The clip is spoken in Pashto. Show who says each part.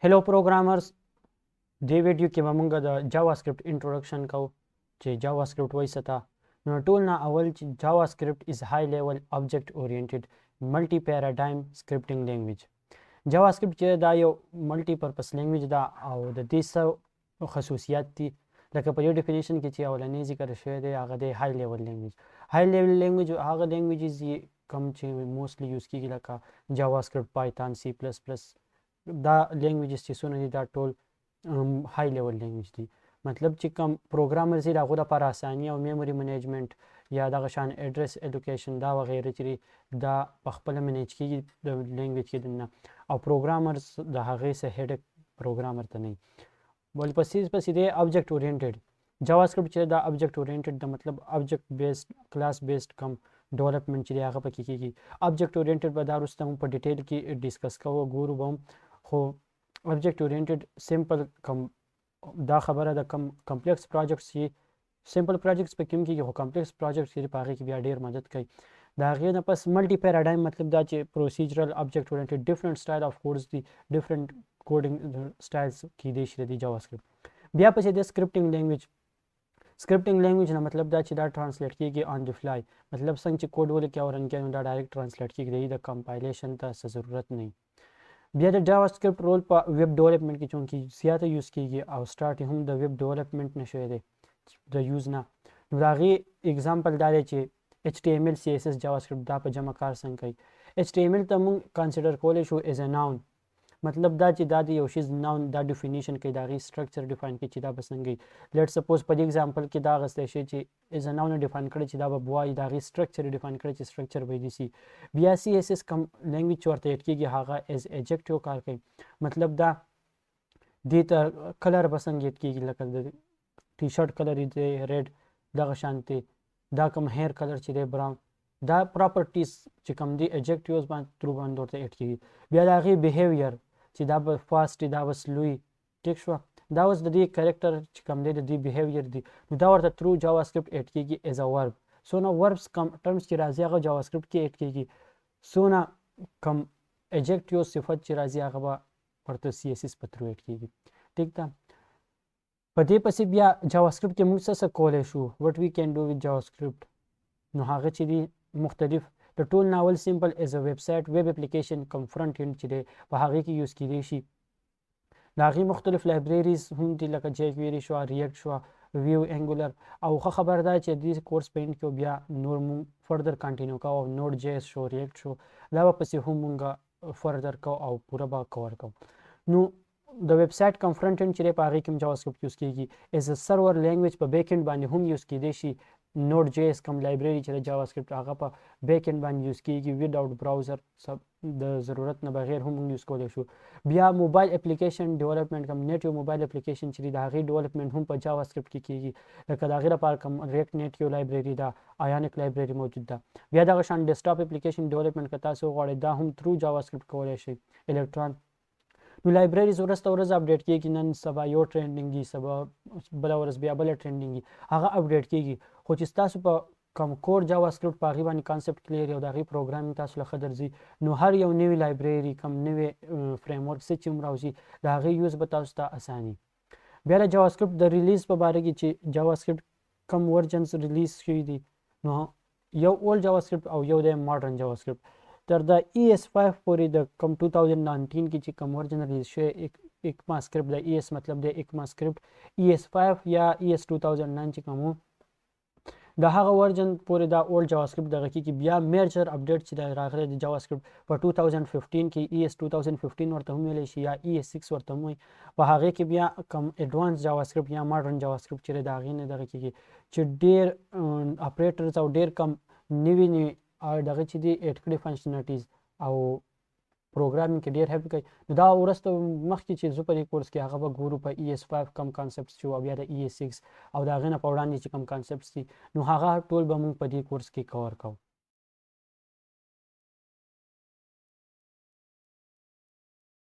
Speaker 1: Hello programmers, دې ویډیو کې به موږ د JavaScript introduction کوو چې JavaScript وایي څه ته. نو ټول نه اول چې JavaScript is high level object oriented multi paradigm scripting language. JavaScript چې دا یو ملټي پرپس لینګویج ده او د دې څه خصوصیات دي لکه په دې ډیفینیشن کې چې اولنی ذکر شوی دی هغه دی های لیول لینګویج. های لیول لینګویج هغه لینګویجز دي کوم چې موستلی یوز کیږي لکه JavaScript, Python, C++. دا لینګویجز چې څونه دي دا ټول های لیول لینګویج دي. مطلب چې کوم پروګرامرز دي د هغو لپاره اساني او میموري منیجمنټ یا دغه شان ایډرس ایلوکیشن دا وغیره چې دا په خپله منیج کیږي د لینګویج کې دننه او پروګرامرز د هغې څه هیډک پروګرامر ته نه وي. ورپسې دی آبجیکټ اورینټډ. JavaScript چې دا آبجیکټ اورینټډ د مطلب آبجیکټ بیسډ کلاس بیسډ کوم ډیولپمنټ چې دی هغه پکې کیږي. آبجیکټ اورینټډ به دا وروسته هم په ډیټیل کې ډسکس کوو ګورو به هم، خو آبجیکټ اورینټډ سمپل کم دا خبره د کمپلیکس پروجیکټس چې سمپل پروجیکټس پکې هم کیږي خو کمپلیکس پروجیکټس چې په هغې کې بیا ډېر مدد کوي. د هغې نه پس ملټي پیراډایم مطلب دا چې پروسیجرل آبجیکټ اورینټډ ډفرنٹ سټایل آف کوډز دي، ډفرنٹ کوډینګ سټایلز کیدای شي د JavaScript. بیا پسې د سکرپټینګ لینګویج. سکرپټینګ لینګویج نه مطلب دا چې دا ټرانسلیټ کیږي آن دی فلای، مطلب څنګه چې کوډ ولیکې او رن کړې نو دا ډایرکټ ټرانسلیټ کیږي، د کمپایلیشن ته څه ضرورت نه وي. بیا د JavaScript رول په ویب ډیولپمنټ کې چونکې زیاته یوز کیږي او سټارټ هم د ویب ډیولپمنټ نه شوی دی د یوز نه، نو د هغې اګزامپل دا دی چې HTML CSS JavaScript دا په جمع کار څنګه کوي. HTML ته موږ کنسیډر کولی شو ایز ا ناون، مطلب دا چې دا د یو شیز ناون دا ډیفینیشن کوي، د هغې سټرکچر ډیفاین کوي چې دا به څنګه وي. لیټ سپوز په دې اګزامپل کې دا اخیستی شي چې ایز ا ناون ډیفاین کړی چې دا به وایي، د هغې سټرکچر یې ډیفاین کړی چې سټرکچر به یې داسې. بیا CSS کوم لینګویج چې ورته ایډ کېږي هغه ایز ایجکټیو کار کوي، مطلب دا دې ته کلر به څنګه ایډ کېږي لکه د ټي شرټ کلر یې دی ریډ، دغه شانتې دا کوم هیر کلر چې دی براون، دا پراپرټیز چې کوم دی ایجکټیوز باندې ترو باندې ورته ایډ کېږي. بیا د هغې بیهیویر چې دا به فاسټ دا به سلوي، ټیک شوه، دا اوس د دې کریکټر چې کوم دی د دې بیهیویر دی، نو دا ورته ترو JavaScript ایډ کېږي ایز ا ورب. څونه وربس کم ټرمز چې راځي هغه JavaScript کې ایډ کېږي، څونه کم ایجکټیو صفت چې راځي هغه به ورته CSS په ترو ایډ کېږي. ټیک ده. په دې پسې بیا JavaScript کې موږ څه کولی شو، وټ وی کین ډو وذ JavaScript. نو هغه چې دي مختلف د ټول ناول سمپل ایز ا ویب سایټ ویب اپلیکیشن کوم فرنٹ اینډ چې دی په هغې کې یوز کیدای شي. د هغې مختلف لایبریریز هم دي لکه jQuery شوه، ریاکټ شوه، ویو، انګولر. او ښه خبر دا چې دې کورس په اینډ کې بیا نور مونږ فردر کنټینیو کوو، نوډ JS شو، ریاکټ شو، دا به پسې هم مونږ فردر کوو او پوره به کور کوو. نو د ویب سایټ کوم فرنٹ اینډ چې دی په هغې کې هم JavaScript یوز کیږي. ایز ا سرور لینګویج په بیک اینډ باندې هم یوز کیدای شي. نوډ JS کوم لایبرری چې د JavaScript هغه په بیک اینډ باندې یوز کیږي وداوټ براوزر، د ضرورت نه بغیر هم موږ یوز کولی شو. بیا موبایل اپلیکیشن ډیولپمنټ کوم نیټیو موبایل اپلیکیشن چې دی د هغې ډیولپمنټ هم په JavaScript کې کیږي، لکه د هغې لپاره کوم ریاکټ نیټیو لایبرري ده، آیانک لایبرري موجود ده. بیا دغه شان ډیسکټاپ اپلیکیشن ډیولپمنټ که تاسو وغواړئ دا هم ترو JavaScript کولی شئ. الکترون نو لایبرریز ورځ ته ورځ اپډیټ کېږي، نن سبا یو ټرینډینګ وي، سبا بله ورځ بیا بله ټرینډینګ وي، هغه اپډیټ کېږي. خو چې ستاسو په کوم کوډ JavaScript په هغې باندې کانسپټ کلیر وي او د هغې پروګرامینګ تاسو له ښه درځي، نو هر یو نوي لایبرري کوم نوی فریم ورک څه چې هم راوځي د هغې یوز به تاسو ته اساني. بیا د JavaScript د ریلیز په باره کې چې JavaScript کوم ورجنز ریلیز شوي دي، نو یو اولډ JavaScript او یو دی ماډرن JavaScript. تر د ES5 پورې د کوم 2019 کې چې کوم ورجن ریلیز شوی ECMAScript، د ES مطلب دی ECMAScript، ES5 یا ES 2009 چې کوم د هغه ورجن پورې دا اولډ JavaScript دغه کېږي. بیا میجر اپډیټ چې راغلی د JavaScript په 2015 کې ES 2015 ورته هم ویلی شي یا ES6 ورته هم وایي، په هغې کې بیا کوم ایډوانس JavaScript یا ماډرن JavaScript چې د هغې نه دغه کېږي چې ډېر اپریټرز او ډېر کم نوي نوي دغه چې دي ایډ کړي فنکشنالټیز او پروګرامینګ کې ډېر هیلپ کوي. نو دا وروسته مخکې چې زه په دې کورس کې هغه به ګورو په ES5 کم کانسپټس چې او بیا د ES6 او د هغې نه په وړاندې چې کم کانسپټس دي، نو هغه ټول به موږ په دې کورس کې کور کوو.